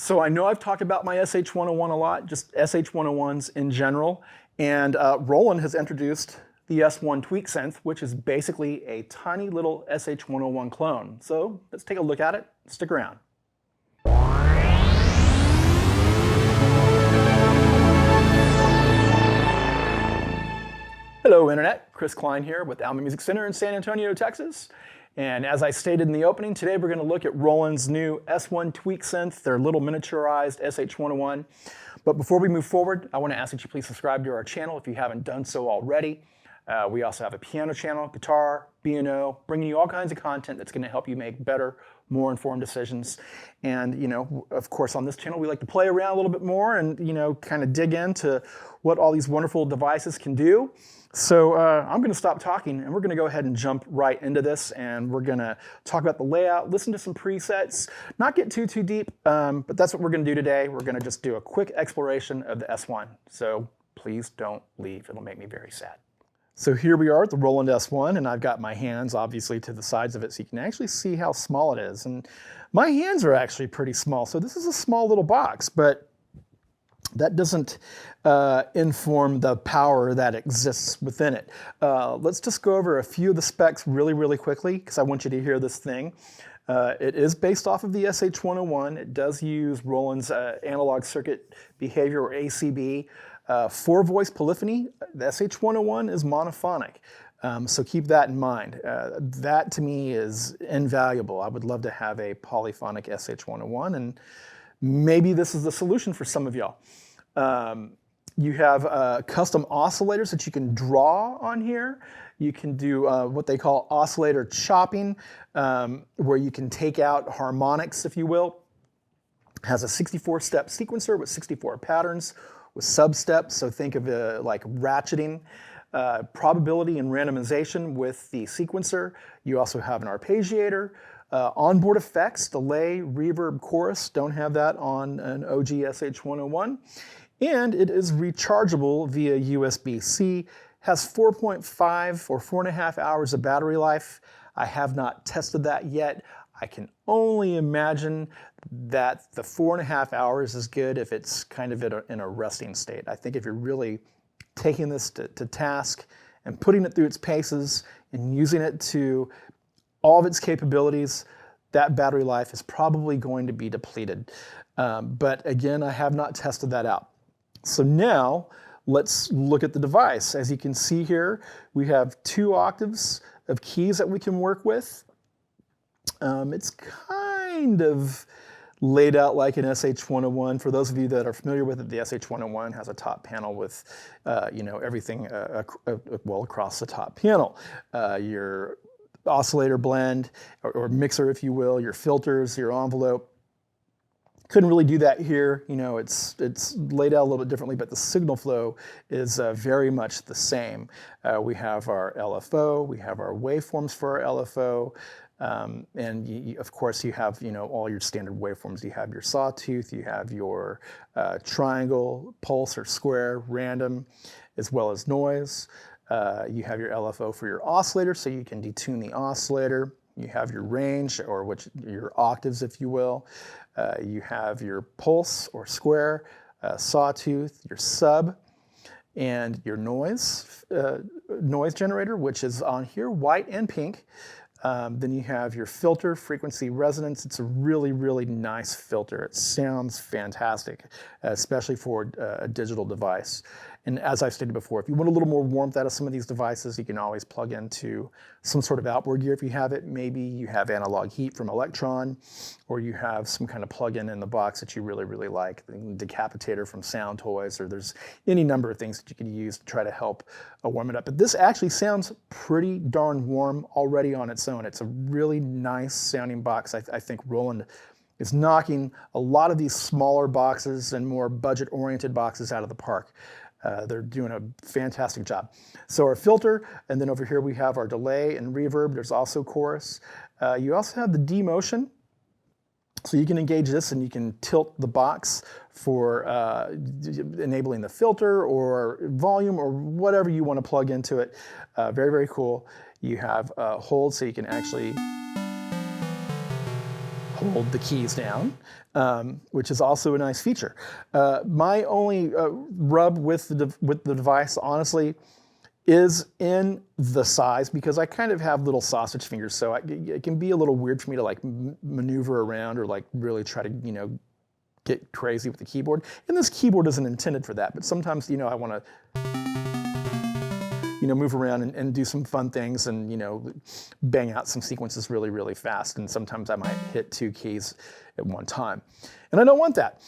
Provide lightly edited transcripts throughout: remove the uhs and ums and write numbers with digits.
So I know I've talked about my SH-101 a lot, just SH-101s in general, and Roland has introduced the S1 Tweak Synth, which is basically a tiny little SH-101 clone. So let's take a look at it. Stick around. Hello Internet, Chris Cline here with Alamo Music Center in San Antonio, Texas. And as I stated in the opening, today we're going to look at Roland's new S1 Tweak Synth, their little miniaturized SH-101. But before we move forward, I want to ask that you please subscribe to our channel if you haven't done so already. We also have a piano channel, guitar, B&O, bringing you all kinds of content that's going to help you make better, more informed decisions. And, you know, of course, on this channel, we like to play around a little bit more and, you know, kind of dig into what all these wonderful devices can do. So I'm going to stop talking and we're going to go ahead and jump right into this, and we're going to talk about the layout, listen to some presets, not get too deep, but that's what we're going to do today. We're going to just do a quick exploration of the S1. So please don't leave. It'll make me very sad. So here we are at the Roland S-1, and I've got my hands obviously to the sides of it so you can actually see how small it is. And my hands are actually pretty small, so this is a small little box, but that doesn't inform the power that exists within it. Let's just go over a few of the specs really quickly, because I want you to hear this thing. It is based off of the SH-101. It does use Roland's analog circuit behavior, or ACB. 4-voice polyphony. The SH-101 is monophonic. So keep that in mind. That to me is invaluable. I would love to have a polyphonic SH-101, and maybe this is the solution for some of y'all. You have custom oscillators that you can draw on here. You can do what they call oscillator chopping, where you can take out harmonics, if you will. It has a 64-step sequencer with 64 patterns with sub-steps, so think of it like ratcheting. Probability and randomization with the sequencer. You also have an arpeggiator. Onboard effects, delay, reverb, chorus, don't have that on an OG SH-101. And it is rechargeable via USB-C, has 4.5 or 4.5 hours of battery life. I have not tested that yet. I can only imagine that the 4.5 hours is good if it's kind of in a resting state. I think if you're really taking this to task and putting it through its paces and using it to all of its capabilities, that battery life is probably going to be depleted. But again, I have not tested that out. So now let's look at the device. As you can see here, we have 2 octaves of keys that we can work with. It's kind of laid out like an SH-101. For those of you that are familiar with it, the SH-101 has a top panel with, you know, everything well across the top panel. Your oscillator blend or mixer, if you will, your filters, your envelope. Couldn't really do that here. You know, it's laid out a little bit differently, but the signal flow is very much the same. We have our LFO, we have our waveforms for our LFO, and of course you have, you know, all your standard waveforms. You have your sawtooth, you have your triangle, pulse or square, random, as well as noise. You have your LFO for your oscillator, so you can detune the oscillator. You have your range, or your octaves, if you will. You have your pulse or square, sawtooth, your sub, and your noise generator, which is on here, white and pink. Then you have your filter, frequency resonance. It's a really nice filter. It sounds fantastic, especially for a digital device. And as I've stated before, if you want a little more warmth out of some of these devices, you can always plug into some sort of outboard gear if you have it. Maybe you have analog heat from Electron, or you have some kind of plug-in in the box that you really like, the decapitator from Sound Toys, or there's any number of things that you can use to try to help warm it up. But this actually sounds pretty darn warm already on its own. It's a really nice sounding box. I think Roland is knocking a lot of these smaller boxes and more budget-oriented boxes out of the park. They're doing a fantastic job. So our filter, and then over here we have our delay and reverb. There's also chorus. You also have the D-motion. So you can engage this and you can tilt the box for enabling the filter or volume or whatever you want to plug into it. Very cool. You have hold, so you can actually hold the keys down, which is also a nice feature. My only rub with the device, honestly, is in the size, because I kind of have little sausage fingers, so it can be a little weird for me to like maneuver around or like really try to, you know, get crazy with the keyboard. And this keyboard isn't intended for that, but sometimes, you know, I want to, you know, move around and do some fun things and, you know, bang out some sequences really, really fast. And sometimes I might hit 2 keys at one time. And I don't want that.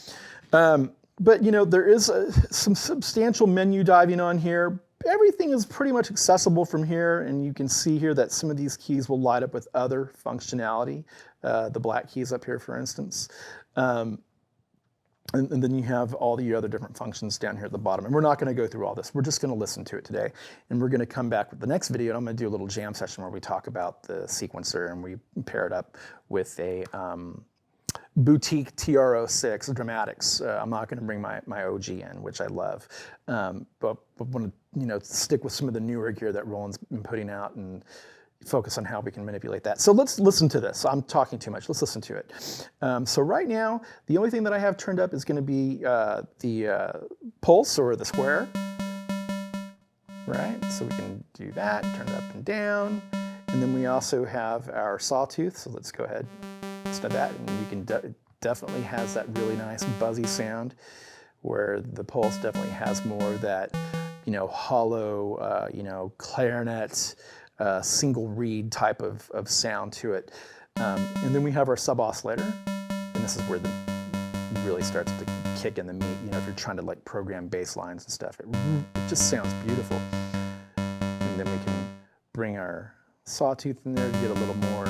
But, you know, there is some substantial menu diving on here. Everything is pretty much accessible from here, and you can see here that some of these keys will light up with other functionality, the black keys up here, for instance. And then you have all the other different functions down here at the bottom. And we're not going to go through all this. We're just going to listen to it today. And we're going to come back with the next video, and I'm going to do a little jam session where we talk about the sequencer, and we pair it up with a boutique TR-06 Dramatics. I'm not going to bring my OG in, which I love, but want to, you know, stick with some of the newer gear that Roland's been putting out and focus on how we can manipulate that. So let's listen to this. I'm talking too much. Let's listen to it. So right now, the only thing that I have turned up is going to be the pulse, or the square. Right, so we can do that, turn it up and down. And then we also have our sawtooth, so let's go ahead and start that. And you can definitely has that really nice buzzy sound, where the pulse definitely has more of that, you know, hollow, you know, clarinet, single reed type of sound to it. And then we have our sub oscillator, and this is where it really starts to kick in the meat. You know, if you're trying to like program bass lines and stuff, it just sounds beautiful. And then we can bring our sawtooth in there to get a little more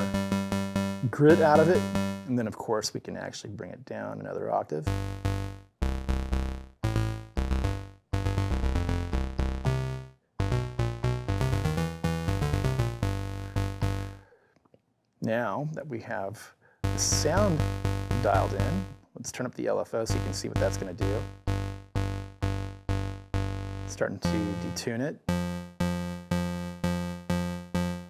grit out of it. And then of course we can actually bring it down another octave. Now that we have the sound dialed in, let's turn up the LFO so you can see what that's going to do. Starting to detune it.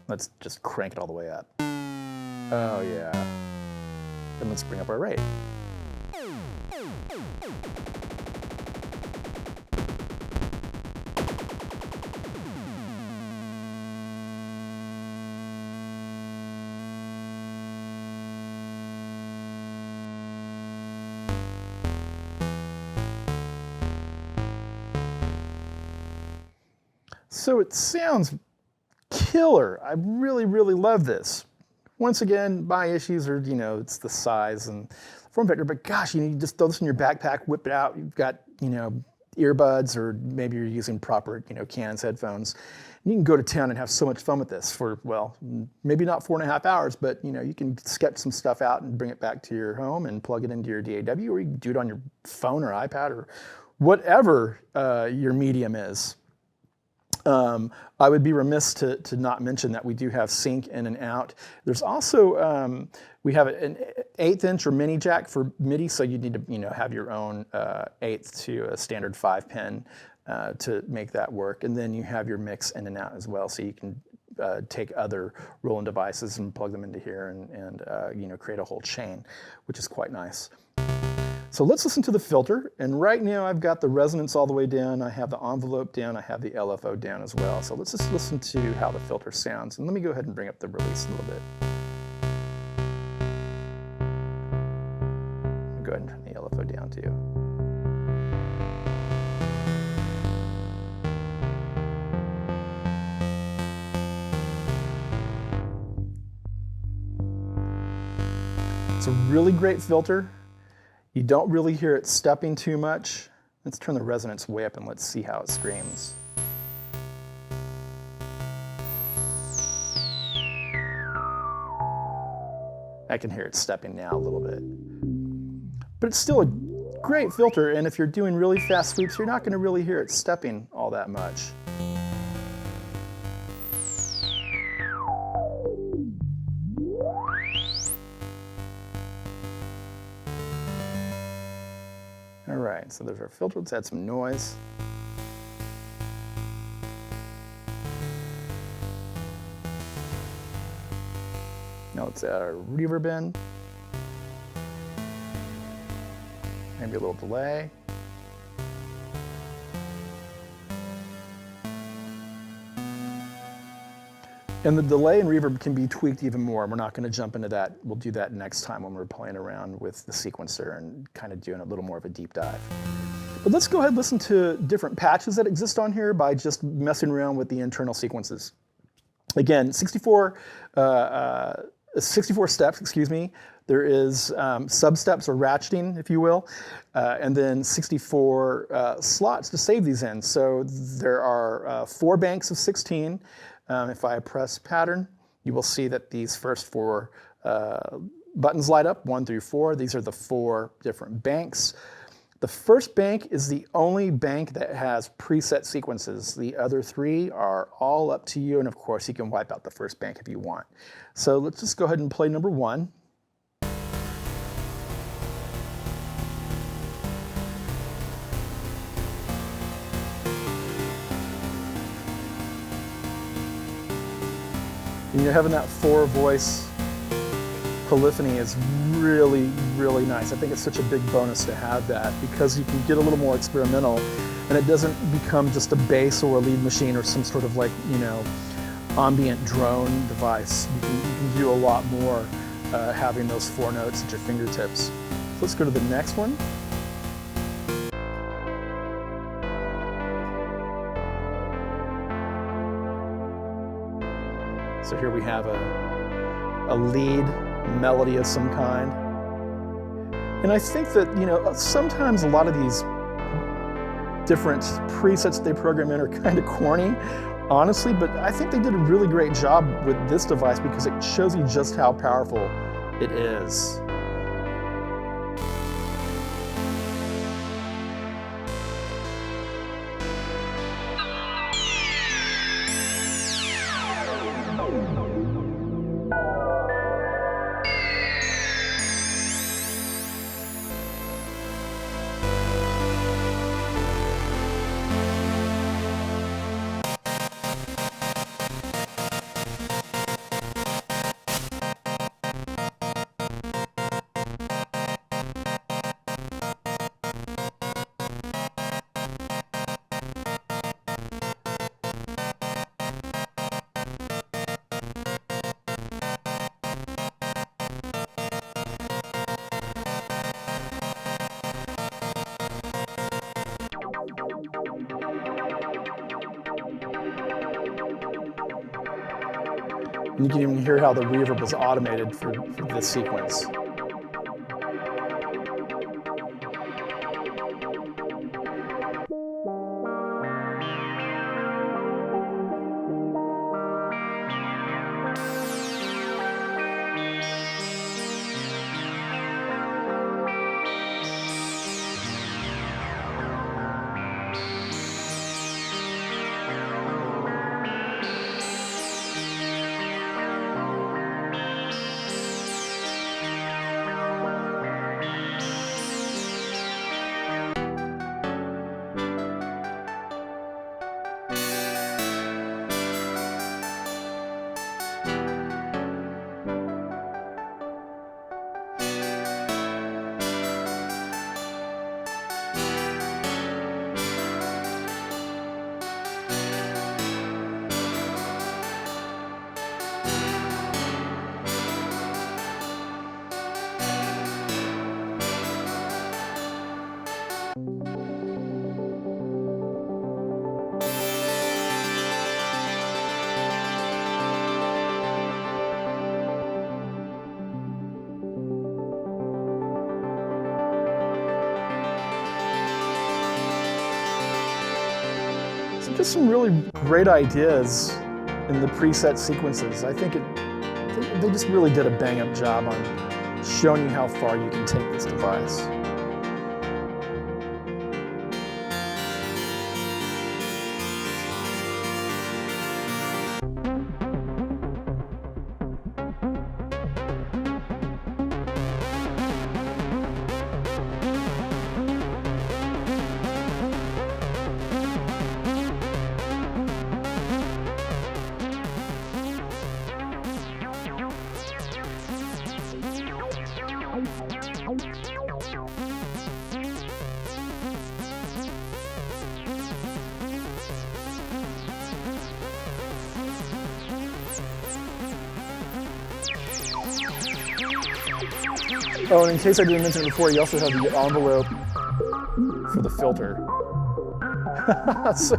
Let's just crank it all the way up. Oh yeah. Then let's bring up our rate. So it sounds killer. I really, really love this. Once again, my issues are, you know, it's the size and form factor, but gosh, you just throw this in your backpack, whip it out. You've got, you know, earbuds, or maybe you're using proper, you know, Canons headphones. And you can go to town and have so much fun with this for, well, maybe not 4.5 hours, but, you know, you can sketch some stuff out and bring it back to your home and plug it into your DAW, or you can do it on your phone or iPad or whatever your medium is. I would be remiss to not mention that we do have sync in and out. There's also, we have an 1/8 inch or mini jack for MIDI, so you need to, you know, have your own 1/8 to a standard 5-pin to make that work. And then you have your mix in and out as well, so you can take other Roland devices and plug them into here and you know, create a whole chain, which is quite nice. So let's listen to the filter, and right now I've got the resonance all the way down, I have the envelope down, I have the LFO down as well. So let's just listen to how the filter sounds, and let me go ahead and bring up the release a little bit. Go ahead and turn the LFO down too. It's a really great filter. You don't really hear it stepping too much. Let's turn the resonance way up and let's see how it screams. I can hear it stepping now a little bit. But it's still a great filter, and if you're doing really fast sweeps, you're not going to really hear it stepping all that much. All right, so there's our filter. Let's add some noise. Now let's add our reverb in. maybe a little delay. And the delay and reverb can be tweaked even more. We're not going to jump into that. We'll do that next time when we're playing around with the sequencer and kind of doing a little more of a deep dive. But let's go ahead and listen to different patches that exist on here by just messing around with the internal sequences. Again, 64 steps, excuse me. There is sub-steps or ratcheting, if you will, and then 64 slots to save these in. So there are 4 banks of 16. If I press pattern, you will see that these first 4 buttons light up, 1 through 4. These are the 4 different banks. The first bank is the only bank that has preset sequences. The other 3 are all up to you, and of course you can wipe out the first bank if you want. So let's just go ahead and play number 1. And you're having that 4-voice polyphony is really, really nice. I think it's such a big bonus to have that because you can get a little more experimental and it doesn't become just a bass or a lead machine or some sort of like, you know, ambient drone device. You can do a lot more having those 4 notes at your fingertips. So let's go to the next one. So here we have a lead melody of some kind. And I think that, you know, sometimes a lot of these different presets they program in are kind of corny, honestly, but I think they did a really great job with this device because it shows you just how powerful it is. And you can even hear how the reverb is automated for this sequence. Just some really great ideas in the preset sequences. I think they just really did a bang-up job on showing you how far you can take this device. Oh, and in case I didn't mention it before, you also have the envelope for the filter. So,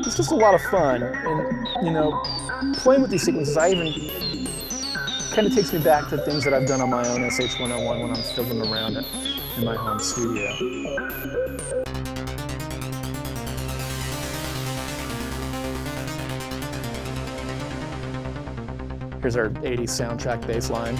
it's just a lot of fun, and you know, playing with these sequences, kind of takes me back to things that I've done on my own SH-101 when I'm fiddling around it in my home studio. Here's our 80s soundtrack bass line.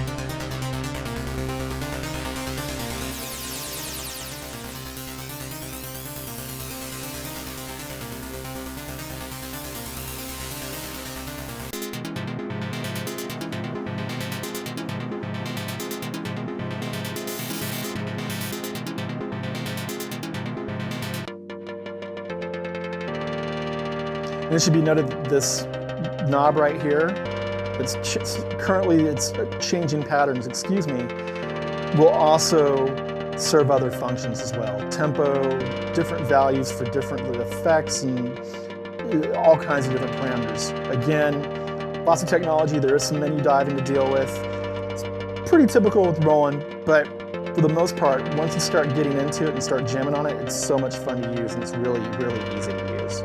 And it should be noted that this knob right here, currently it's changing patterns, excuse me, will also serve other functions as well. Tempo, different values for different effects, and all kinds of different parameters. Again, lots of technology, there is some menu diving to deal with. It's pretty typical with Roland, but for the most part, once you start getting into it and start jamming on it, it's so much fun to use, and it's really, really easy to use.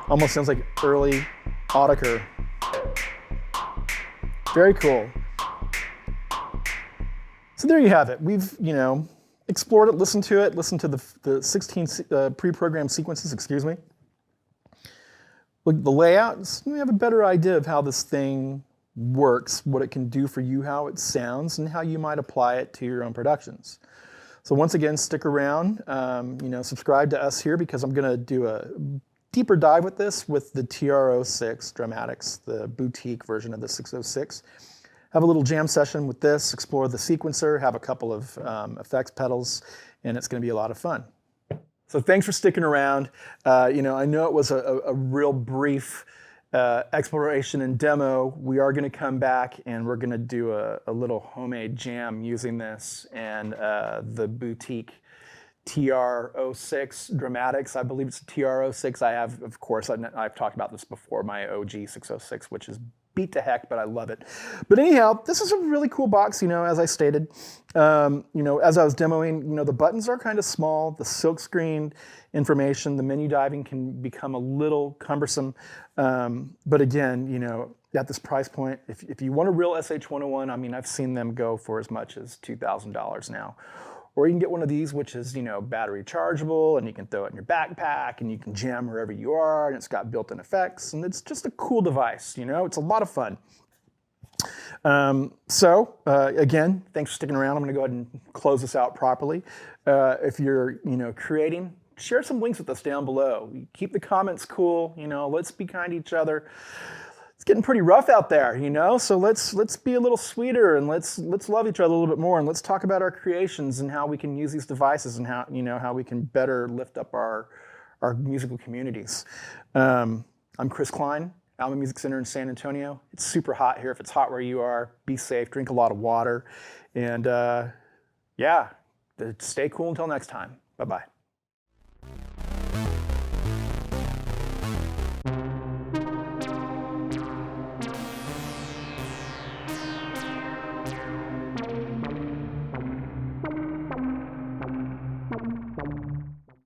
Almost sounds like early Autechre. Very cool. So there you have it. We've, explored it, listened to the 16 pre-programmed sequences, excuse me. Look at the layouts. We have a better idea of how this thing works, what it can do for you, how it sounds, and how you might apply it to your own productions. So once again, stick around, subscribe to us here, because I'm gonna do a deeper dive with this with the TR-06 Dramatics, the boutique version of the 606. Have a little jam session with this, explore the sequencer, have a couple of effects pedals, and it's gonna be a lot of fun. So thanks for sticking around. I know it was a real brief exploration and demo. We are gonna come back and we're gonna do a little homemade jam using this and the boutique TR-06 Dramatics. I believe it's TR-06. I have, of course, I've talked about this before, my OG 606, which is beat to heck, but I love it. But anyhow, this is a really cool box, as I stated. As I was demoing, the buttons are kind of small, the silk screen information, the menu diving can become a little cumbersome. But again, at this price point, if you want a real SH-101, I mean, I've seen them go for as much as $2,000 now. Or you can get one of these, which is, battery chargeable, and you can throw it in your backpack, and you can jam wherever you are, and it's got built-in effects, and it's just a cool device, it's a lot of fun. Again, thanks for sticking around. I'm gonna go ahead and close this out properly. If you're, creating, share some links with us down below. Keep the comments cool, let's be kind to each other. It's getting pretty rough out there, so let's be a little sweeter, and let's love each other a little bit more, and let's talk about our creations and how we can use these devices, and how we can better lift up our musical communities. I'm Chris Cline, Alamo Music Center in San Antonio. It's super hot here. If it's hot where you are, be safe, drink a lot of water, and stay cool until next time. Bye-bye.